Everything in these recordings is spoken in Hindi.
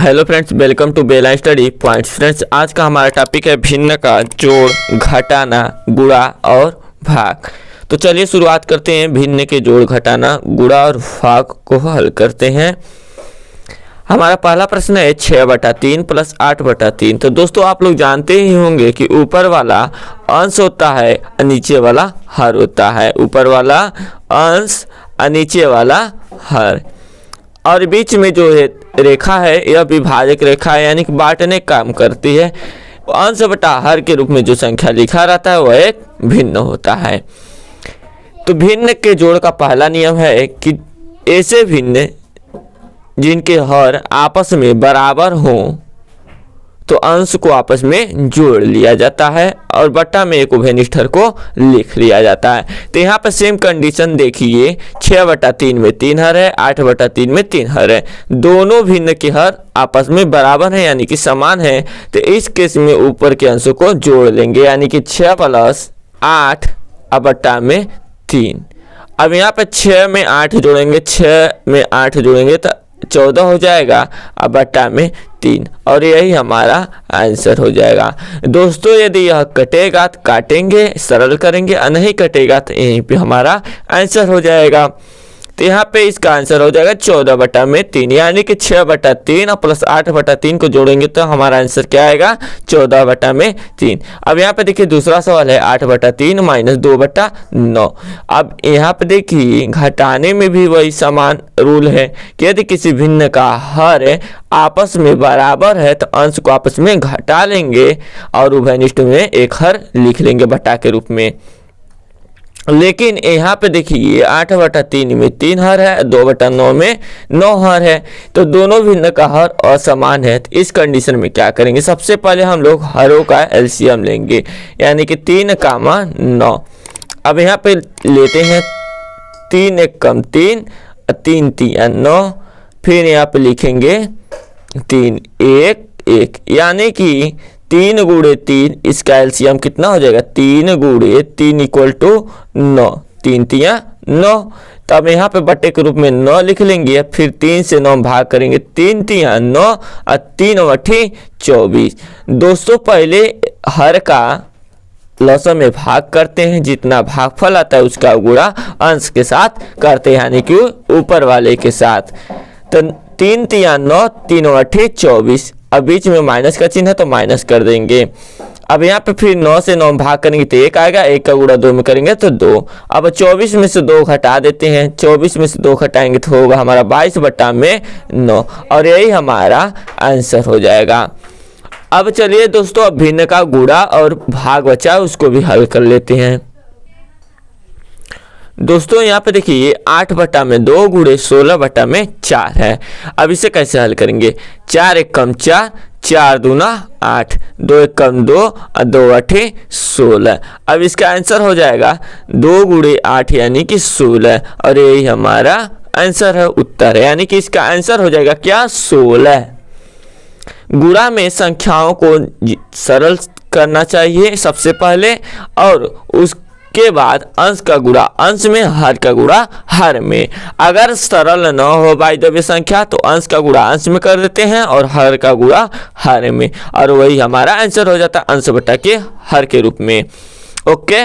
Hello friends, welcome to Bela study points. Friends, आज का हमारा टॉपिक है भिन्न का जोड़, घटाना, गुणा और भाग। तो चलिए शुरुआत करते हैं। भिन्न के जोड़, घटाना, गुणा और भाग को हल करते हैं। हमारा पहला प्रश्न है 6/3 प्लस 8/3। तो दोस्तों आप लोग जानते ही होंगे कि ऊपर वाला अंश होता है और नीचे वाला हर होता है। ऊपर वाला अंश और नीचे वाला हर, और बीच में जो है रेखा है यह विभाजक रेखा है, यानी कि बांटने का काम करती है। अंश बटा हर के रूप में जो संख्या लिखा रहता है वह एक भिन्न होता है। तो भिन्न के जोड़ का पहला नियम है कि ऐसे भिन्न जिनके हर आपस में बराबर हों तो अंश को आपस में जोड़ लिया जाता है और बट्टा में एक उभयनिष्ठ को लिख लिया जाता है। तो यहाँ पर सेम कंडीशन देखिए, 6/3 में 3 हर है, 8/3 में 3 हर है। दोनों भिन्न के हर आपस में बराबर है, यानी कि समान है। तो इस केस में ऊपर के अंशों को जोड़ लेंगे, यानी कि 6 + 8 बट्टा में 3। अब यहाँ पे 6 में 8 जोड़ेंगे, 6 में 8 जोड़ेंगे तो 14 हो जाएगा, अब बट्टा में 3, और यही हमारा आंसर हो जाएगा। दोस्तों यदि यह कटेगा तो काटेंगे, सरल करेंगे, और नहीं कटेगा तो यहीं पे हमारा आंसर हो जाएगा। तो यहाँ पे इसका आंसर हो जाएगा 14/3, यानी कि 6/3 और प्लस 8/3 को जोड़ेंगे तो हमारा आंसर क्या आएगा, 14/3। अब यहाँ पे देखिए दूसरा सवाल है 8/3 - 2/9। अब यहाँ पे देखिए घटाने में भी वही समान रूल है कि यदि किसी भिन्न का हर आपस में बराबर है तो अंश को आपस में घटा लेंगे और उभयनिष्ठ में एक हर लिख लेंगे बटा के रूप में। लेकिन यहाँ पे देखिए 8/3 में 3 हर है, 2/9 में 9 हर है, तो दोनों भिन्न का हर असमान है। तो इस कंडीशन में क्या करेंगे, सबसे पहले हम लोग हरों का एलसीएम लेंगे, यानी कि 3 × 9। अब यहाँ पे लेते हैं 3 × 1 = 3, 3 × 3 = 9, फिर यहाँ पे लिखेंगे 3 × 1 = 1, यानी कि 3 × 3, इसका एलसीएम कितना हो जाएगा, 3 × 3 = 9, 3 × 3 = 9। तो अब यहाँ पे बट्टे के रूप में 9 लिख लेंगे, फिर 3 से 9 भाग करेंगे, 3 × 3 = 9 और 3 × 8 = 24। दोस्तों पहले हर का लसम में भाग करते हैं, जितना भागफल आता है उसका गुणा अंश के साथ करते हैं, यानी कि ऊपर वाले के साथ। तो 3 × 3 = 9, 3 × 8 = 24। अब बीच में माइनस का चिन्ह है तो माइनस कर देंगे। अब यहाँ पे फिर 9 से 9 भाग करेंगे तो 1 आएगा, 1 का गुणा 2 में करेंगे तो 2। अब 24 में से 2 घटा देते हैं, 24 में से 2 घटाएंगे तो होगा हमारा 22/9, और यही हमारा आंसर हो जाएगा। अब चलिए दोस्तों, अब भिन्न का गुणा और भाग बचा उसको भी हल कर लेते हैं। दोस्तों यहाँ पे देखिए 8/2 × 16/4 है। अब इसे कैसे हल करेंगे, 4 × 1 = 4, 4 × 2 = 8, 2 × 1 = 2 और 2 × 8 = 16। अब इसका आंसर हो जाएगा 2 × 8 यानी कि 16, और यही हमारा आंसर है, उत्तर है, यानी कि इसका आंसर हो जाएगा क्या, 16। गुणा में संख्याओं को सरल करना चाहिए सबसे पहले, और उसके बाद अंश का गुणा अंश में, हर का गुणा हर में। अगर सरल न हो भाई जब ये संख्या तो अंश का गुणा अंश में कर देते हैं और हर का गुणा हर में, और वही हमारा आंसर हो जाता है अंश बटा के हर के रूप में। ओके,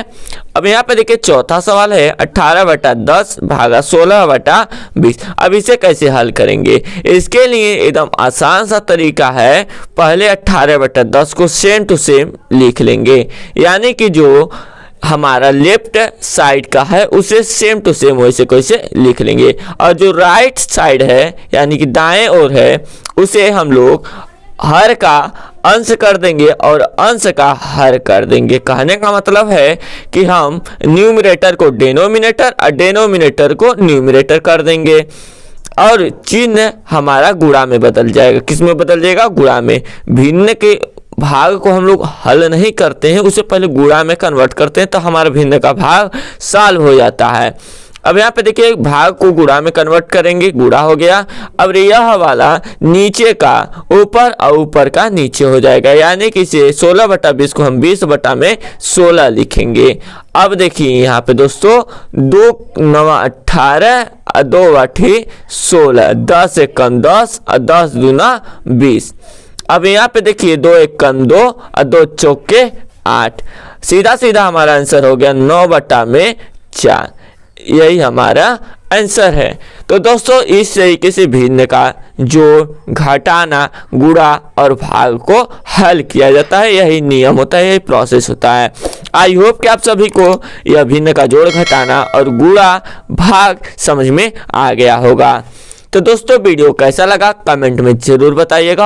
अब यहाँ पे देखिए चौथा सवाल है 18/10 भागा 16/20। अब इसे कैसे हल करेंगे, इसके लिए एकदम आसान सा तरीका है। पहले 18/10 को सेम टू सेम लिख लेंगे, यानी कि जो हमारा लेफ्ट साइड का है उसे सेम टू सेम वैसे कैसे लिख लेंगे, और जो राइट साइड है यानी कि दाएं ओर है उसे हम लोग हर का अंश कर देंगे और अंश का हर कर देंगे। कहने का मतलब है कि हम न्यूमरेटर को डेनोमिनेटर और डेनोमिनेटर को न्यूमरेटर कर देंगे, और चिन्ह हमारा गुणा में बदल जाएगा। किस में बदल जाएगा, गुणा में। भिन्न के भाग को हम लोग हल नहीं करते हैं, उसे पहले गुणा में कन्वर्ट करते हैं तो हमारा भिन्न का भाग सॉल्व हो जाता है। अब यहाँ पे देखिए भाग को गुणा में कन्वर्ट करेंगे, गुणा हो गया। अब यह वाला नीचे का ऊपर और ऊपर का नीचे हो जाएगा, यानी कि इसे 16/20 को हम 20/16 लिखेंगे। अब देखिए यहाँ पे दोस्तों 2 9 18 और 2 8 16, 10 1 10 और 10 दूना 20। अब यहाँ पे देखिए 2 1 2 और 2 चौके 8। सीधा सीधा हमारा आंसर हो गया 9/4। यही हमारा आंसर है। तो दोस्तों इस तरीके से भिन्न का जोड़, घटाना, गुणा और भाग को हल किया जाता है। यही नियम होता है, यही प्रोसेस होता है। आई होप कि आप सभी को यह भिन्न का जोड़, घटाना और गुणा भाग समझ में आ गया होगा। तो दोस्तों वीडियो कैसा लगा कमेंट में जरूर बताइएगा।